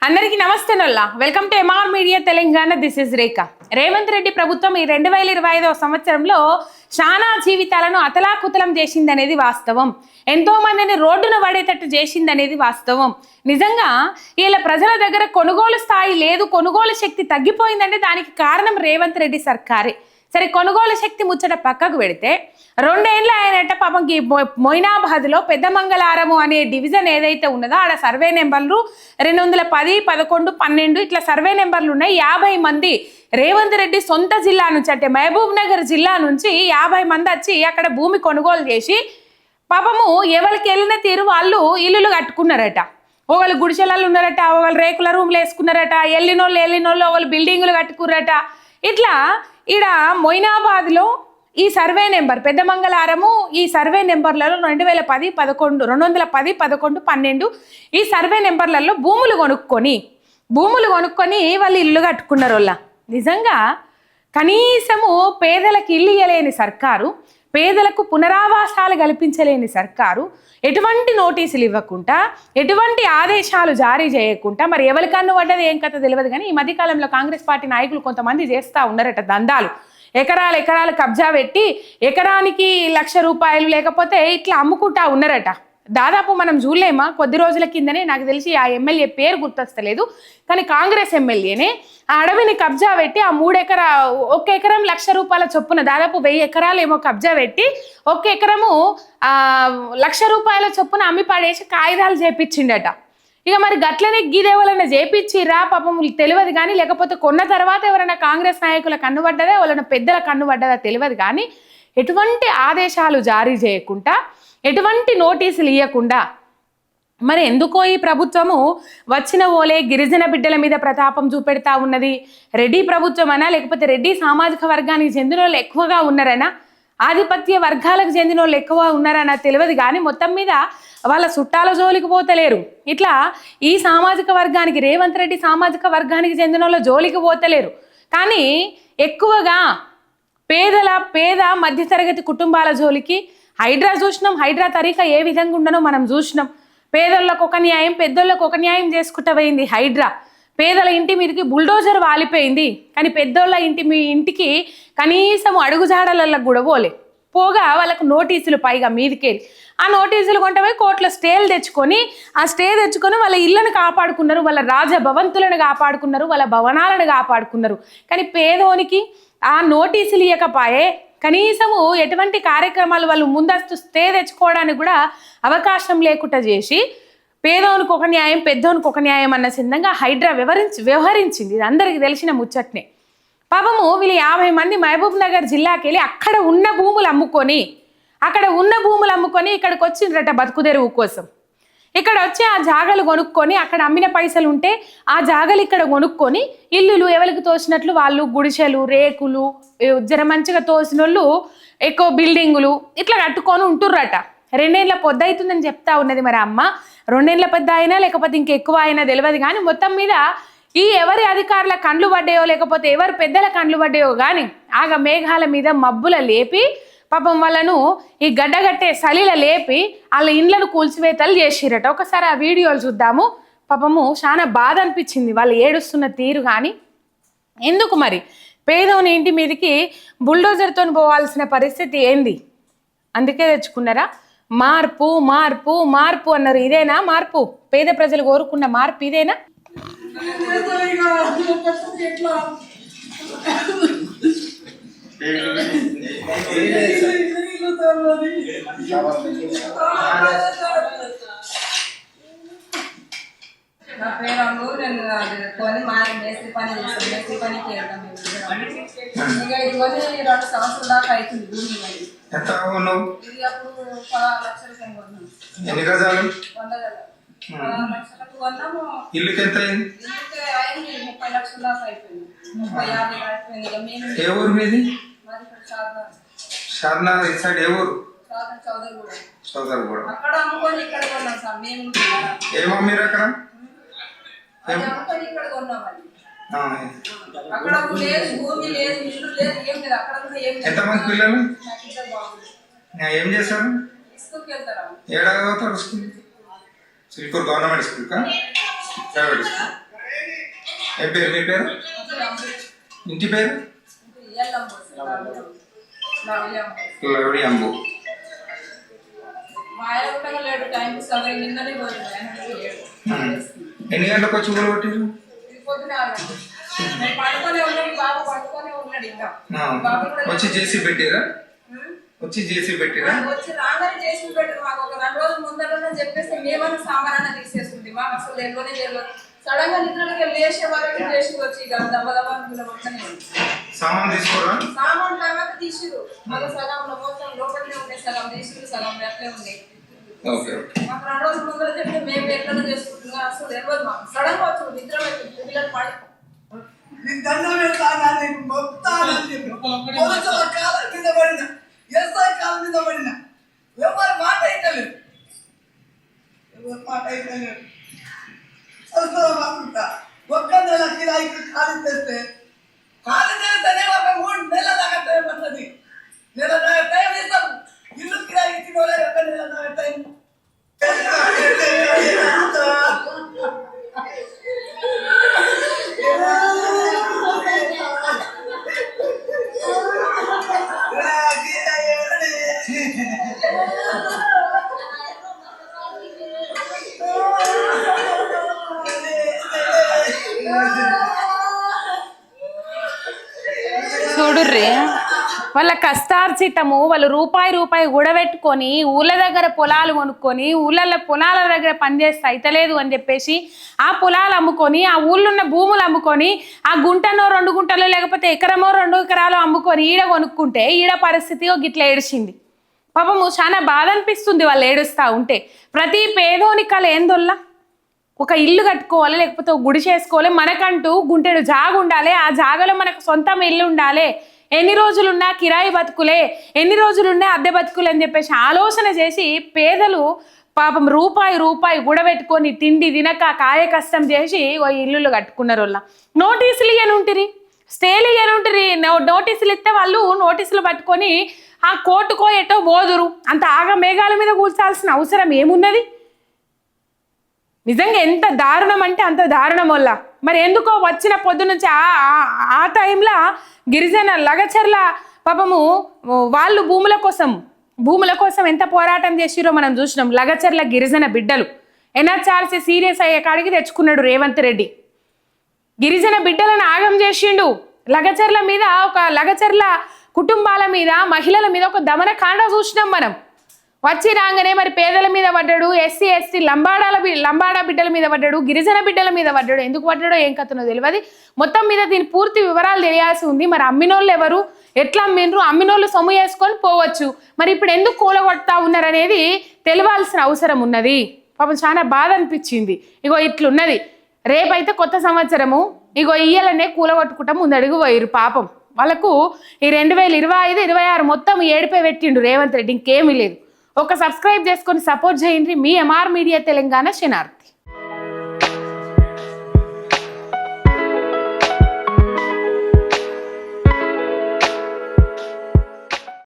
అందరికీ నమస్తే నొల్లా welcome to MR media Telangana. This is Rekha. Revanth Reddy ప్రభుత్వం ఈ 2025 సంవత్సరంలో చాలా జీవితాలను అతలాకుతలం చేసిందనేది వాస్తవం. ఎంతో మందిని రోడ్డున పడేటట్టు చేసిందనేది వాస్తవం. నిజంగా ఇలా ప్రజల దగ్గర కొనుగోలు స్థాయి లేదు, కొనుగోలు శక్తి తగ్గిపోయిందంటే దానికి కారణం రేవంత్ రెడ్డి సర్కారే. సరే, కొనుగోలు శక్తి ముచ్చట పక్కకు పెడితే 2 ఏళ్ళు ఆయనట పాపంకి మొయినాబాద్లో పెద్ద మంగళారము అనే డివిజన్ ఏదైతే ఉన్నదో ఆడ సర్వే నెంబర్లు 210, 11, 12 ఇట్లా సర్వే నెంబర్లు ఉన్నాయి. 50 మంది రేవంత్ రెడ్డి సొంత జిల్లా నుంచి అంటే మహబూబ్ నగర్ జిల్లా నుంచి 50 మంది వచ్చి అక్కడ భూమి కొనుగోలు చేసి పాపము ఎవరికి వెళ్ళిన తీరు వాళ్ళు ఇల్లులు కట్టుకున్నారట. ఒకళ్ళు గుడిసెలలో ఉన్నారట, ఒకళ్ళు రేకుల రూమ్లు వేసుకున్నారట, వెళ్ళినోళ్ళు ఒకళ్ళు బిల్డింగులు కట్టుకున్నారట. ఇట్లా ఈడ మొయినాబాద్లో ఈ సర్వే నెంబర్ పెద్ద మంగళారము ఈ సర్వే నెంబర్లలో 2010, 11, 12 ఈ సర్వే నెంబర్లలో భూములు కొనుక్కొని వాళ్ళు ఇల్లు కట్టుకున్నారు. వాళ్ళ నిజంగా కనీసము పేదలకు ఇల్లు ఇవ్వలేని సర్కారు, పేదలకు పునరావాసాలు కల్పించలేని సర్కారు ఎటువంటి నోటీసులు ఇవ్వకుండా, ఎటువంటి ఆదేశాలు జారీ చేయకుండా, మరి ఎవరికన్ను పడ్డది ఏం కథ తెలియదు కానీ ఈ మధ్యకాలంలో కాంగ్రెస్ పార్టీ నాయకులు కొంతమంది చేస్తూ ఉన్నారట దందాలు. ఎకరాలు కబ్జా పెట్టి ఎకరానికి ₹1,00,000 లేకపోతే ఇట్లా అమ్ముకుంటా ఉన్నారట. దాదాపు మనం చూడలేమా, కొద్ది రోజుల కిందనే నాకు తెలిసి ఆ ఎమ్మెల్యే పేరు గుర్తొస్తలేదు కానీ కాంగ్రెస్ ఎమ్మెల్యేనే ఆ అడవిని కబ్జా పెట్టి ఆ 1 ఎకరం ₹1,00,000 చొప్పున దాదాపు 1000 ఎకరాలు ఏమో కబ్జా పెట్టి 1 ఎకరము ₹1,00,000 చొప్పున అమ్మి పడేసి కాగితాలు చేపించిండట. ఇక మరి గట్లనే గీదేవాళ్ళని చేపించిరా పాపం తెలియదు కానీ, లేకపోతే కొన్న తర్వాత ఎవరైనా కాంగ్రెస్ నాయకుల కన్నుపడ్డదా వాళ్ళ పెద్దల కన్నుపడ్డదా తెలియదు కానీ ఎటువంటి ఆదేశాలు జారీ చేయకుండా, ఎటువంటి నోటీసులు ఇవ్వకుండా మరి ఎందుకో ఈ ప్రభుత్వము వచ్చిన ఓలే గిరిజన బిడ్డల మీద ప్రతాపం చూపెడతా ఉన్నది. రెడ్డి ప్రభుత్వం అనా లేకపోతే రెడ్డి సామాజిక వర్గానికి చెందిన వాళ్ళు ఎక్కువగా ఉన్నారనా, ఆధిపత్య వర్గాలకు చెందిన వాళ్ళు ఎక్కువ ఉన్నారనా తెలియదు కానీ మొత్తం మీద వాళ్ళ చుట్టాల జోలికి పోతలేరు. ఇట్లా ఈ సామాజిక వర్గానికి రేవంత్ రెడ్డి సామాజిక వర్గానికి చెందిన వాళ్ళ జోలికి పోతలేరు. కానీ ఎక్కువగా పేద మధ్యతరగతి కుటుంబాల జోలికి హైడ్రా చూసినాం. హైడ్రా తరీకా ఏ విధంగా ఉండనో మనం చూసినాం. పేదోళ్ళకు ఒక న్యాయం, పెద్దోళ్ళకు ఒక న్యాయం చేసుకుంటూ పోయింది హైడ్రా. పేదల ఇంటి మీదకి బుల్డోజర్ వాలిపోయింది కానీ పెద్దోళ్ళ ఇంటికి కనీసం అడుగుజాడలకు కూడా పోగా వాళ్ళకు నోటీసులు పైగా మీదికెళ్ళి ఆ నోటీసులు కొంటపోయి కోర్టులో స్టేలు తెచ్చుకొని వాళ్ళ ఇళ్ళను కాపాడుకున్నారు, వాళ్ళ రాజభవంతులను కాపాడుకున్నారు, వాళ్ళ భవనాలను కాపాడుకున్నారు. కానీ పేదోనికి ఆ నోటీసులు ఇవ్వకపాయే, కనీసము ఎటువంటి కార్యక్రమాలు వాళ్ళు ముందస్తు స్టే తెచ్చుకోవడానికి కూడా అవకాశం లేకుండా చేసి పేదోనికి ఒక న్యాయం పెద్దోనికి ఒక న్యాయం అన్న సిద్ధంగా హైడ్రా వ్యవహరించింది. ఇది అందరికీ తెలిసిన ముచ్చట్నే. పాపము వీళ్ళు 50 మంది మహబూబ్ నగర్ జిల్లాకి వెళ్ళి అక్కడ ఉన్న భూములు అమ్ముకొని ఇక్కడికి వచ్చిండ్రట బతుకుదెరువు కోసం. ఇక్కడ వచ్చి ఆ జాగలు కొనుక్కొని అక్కడ అమ్మిన పైసలు ఉంటే ఆ జాగలు ఇక్కడ కొనుక్కొని ఇల్లులు ఎవరికి తోచినట్లు వాళ్ళు గుడిసెలు, రేకులు, జర మంచిగా తోసిన వాళ్ళు ఎక్కువ బిల్డింగులు ఇట్లా కట్టుకొని ఉంటుర్రట. 2 ఏళ్ళ పొద్దు అవుతుందని చెప్తా ఉన్నది. మరి అమ్మ 2 ఏళ్ళ పెద్ద అయినా లేకపోతే ఇంకెక్కువ అయినా తెలియదు కానీ మొత్తం మీద ఈ ఎవరి అధికారుల కండ్లు పడ్డాయో లేకపోతే ఎవరి పెద్దల కండ్లు పడ్డాయో కానీ ఆగ మేఘాల మీద మబ్బుల లేపి పాపం వాళ్ళను ఈ గడ్డగట్టే సలిల లేపి వాళ్ళ ఇండ్లను కూల్చివేతలు చేసిరట. ఒకసారి ఆ వీడియోలు చూద్దాము. పాపము చాలా బాధ అనిపించింది వాళ్ళు ఏడుస్తున్న తీరు. కానీ ఎందుకు మరి పేదోని ఇంటి మీదకి బుల్డోజర్తో పోవాల్సిన పరిస్థితి ఏంది? అందుకే తెచ్చుకున్నారా మార్పు మార్పు మార్పు అన్నారు. ఇదేనా మార్పు? పేద ప్రజలు కోరుకున్న మార్పు ఇదేనా? నా పేరు నేను కొని మేస్త్రి పని చేస్తాను. మేస్త్రి పనికి వెళ్తాం. ఇక ఇది కొని 2 సంవత్సరాల దాకా అవుతుంది. భూమి ఇది అప్పుడు 16 లక్షలకి కొన్నాము. 100 గజాలు 16 లక్షలకు కొన్నాము. ఇల్లుకి ఎంత అయింది? ఇల్లుకి అయింది 30 లక్షల దాకా అయిపోయింది. 30-50 అయిపోయింది. ఇక మేము ఏ ఊరు మీది? మాది ఇక్కడ షాద్నగర్. ఈ సైడ్ ఏ ఊరు? చౌదరిగూడ. అక్కడ అమ్ముకొని ఇక్కడ కొన్నాం సార్. మేము ఏమమ్మారు అక్కడ? ఇక్కడ కొన్నామని అక్కడ లేదు, భూమి లేదు, ఇల్లు లేదు, ఏం లేదు. అక్కడ కూడా ఏం లేదు. ఎంతమంది పిల్లలు? ఏం చేస్తారు? స్కూల్కి వెళ్తారా? ఏడాది అవుతారు స్కూల్? సిల్కూర్ గవర్నమెంట్ స్కూల్ కా ప్రైవేట్ స్కూల్? ఏం పేరు మీ పేరు? ఇంటి పేరు? లవడి అంబు. ఎన్ని గంటలకు వచ్చి ఊరు కొట్టిరు? వచ్చి జేసీ పెట్టిరా? వచ్చి జేసీ పెట్టిరా? వచ్చి రాగానే చేసి పెట్టారు. మాకు ఒక 2 రోజుల ముందర చెప్పేస్తే మేమన్నా సామాన్ తీసేస్తుంది. మాకు అసలు తెలియనే తెలియదు. సడన్ గా నిద్రలకి లేచే వరకు చేసి వచ్చి సామాన్ తీసుకోరా? సామాన్ తర్వాత తీసిరు. మాకు సగంలో మొత్తం లోపలనే ఉండే, సగం తీసిరు, సగం అట్లే ఉండే. మాకు 2 రోజుల ముందర చెప్తే మేము ఎట్లా చేసుకుంటున్నాం అసలు తెలియదు. మాకు సడన్ గా వచ్చి నిద్రలో పిల్లలు పడి ఎవరి మాట అయితే ఒక్క నెల కిరాయికి ఖాళీ చేస్తే ఒక 3 నెలల దాకా టైం పడుతుంది. నెల దాకా టైం ఇస్తాం. ఇల్లు కిరాయి ఇచ్చిన వాళ్ళే ఒక నెల దాకా టైం. చూడుర్రి, వాళ్ళ కష్టార్జితము వాళ్ళు రూపాయి కూడబెట్టుకొని ఊళ్ళ దగ్గర పొలాలు కొనుక్కొని ఊళ్ళ పొలాల దగ్గర పనిచేస్తే అయితలేదు అని చెప్పేసి ఆ పొలాలు అమ్ముకొని ఆ ఊళ్ళున్న భూములు అమ్ముకొని ఆ గుంటనో 2 గుంటలు లేకపోతే ఎకరమో 2 ఎకరాలు అమ్ముకొని ఈడ కొనుక్కుంటే ఈడ పరిస్థితి గిట్ల ఏడిచింది. పాపము చాలా బాధ అనిపిస్తుంది వాళ్ళు ఏడుస్తూ ఉంటే. ప్రతి పేదోనికలు ఏందొల్లా ఒక ఇల్లు కట్టుకోవాలి, లేకపోతే ఒక గుడి చేసుకోవాలి, మనకంటూ గుంటెడు జాగ ఉండాలి, ఆ జాగలో మనకు సొంతం ఇల్లు ఉండాలి. ఎన్ని రోజులున్నా కిరాయి బతుకులే, ఎన్ని రోజులున్నా అద్దె బతుకులే అని చెప్పేసి ఆలోచన చేసి పేదలు పాపం రూపాయి కూడబెట్టుకొని తిండి తినక కాయ కష్టం చేసి ఓ ఇల్లులు కట్టుకున్నారు. వాళ్ళ నోటీసులు ఇవ్వనుంటిరి, స్టేలు ఇవ్వనుంటిరి. నోటీసులు ఇస్తే వాళ్ళు నోటీసులు పట్టుకొని ఆ కోర్టుకో ఎటో బోదురు. అంత ఆగ మేఘాల మీద కూల్చాల్సిన అవసరం ఏమున్నది? నిజంగా ఎంత దారుణం అంటే అంత దారుణం వల్ల. మరి ఎందుకో వచ్చిన పొద్దు నుంచి ఆ టైంలో గిరిజన లగచర్ల పాపము వాళ్ళు భూముల కోసం ఎంత పోరాటం చేసిరో మనం చూసినాం. లగచర్ల గిరిజన బిడ్డలు ఎన్ఆర్సీ సీరియస్ అయ్యే కాడికి తెచ్చుకున్నాడు రేవంత్ రెడ్డి. గిరిజన బిడ్డలను ఆగం చేసిండు. లగచర్ల మీద ఒక లగచర్ల కుటుంబాల మీద మహిళల మీద ఒక దమనకాండ చూసినాం మనం. వచ్చి రాగానే మరి పేదల మీద పడ్డాడు, ఎస్సీ లంబాడా బిడ్డల మీద పడ్డాడు, గిరిజన బిడ్డల మీద పడ్డాడు. ఎందుకు పడ్డాడో ఏం కథనో తెలియదు. మొత్తం మీద దీని పూర్తి వివరాలు తెలియాల్సి ఉంది. మరి అమ్మినోళ్ళు ఎవరు, ఎట్లా అమ్మినరు, అమ్మినోళ్ళు సొమ్ము చేసుకొని పోవచ్చు. మరి ఇప్పుడు ఎందుకు కూలగొడతా ఉన్నారనేది తెలియాల్సిన అవసరం ఉన్నది. పాపం చాలా బాధ అనిపించింది. ఇగో ఇట్లున్నది. రేపైతే కొత్త సంవత్సరము, ఇగో ఇయ్యలనే కూలగొట్టుకుంటా ముందడుగు పోయిరు. పాపం వాళ్ళకు ఈ 2025, 26 మొత్తం ఏడిపై పెట్టిండు రేవంత్ రెడ్డి. ఇంకేమీ లేదు. ఒక సబ్స్క్రైబ్ చేసుకొని సపోర్ట్ చేయండి. మీ ఎంఆర్ మీడియా తెలంగాణ శనార్థి.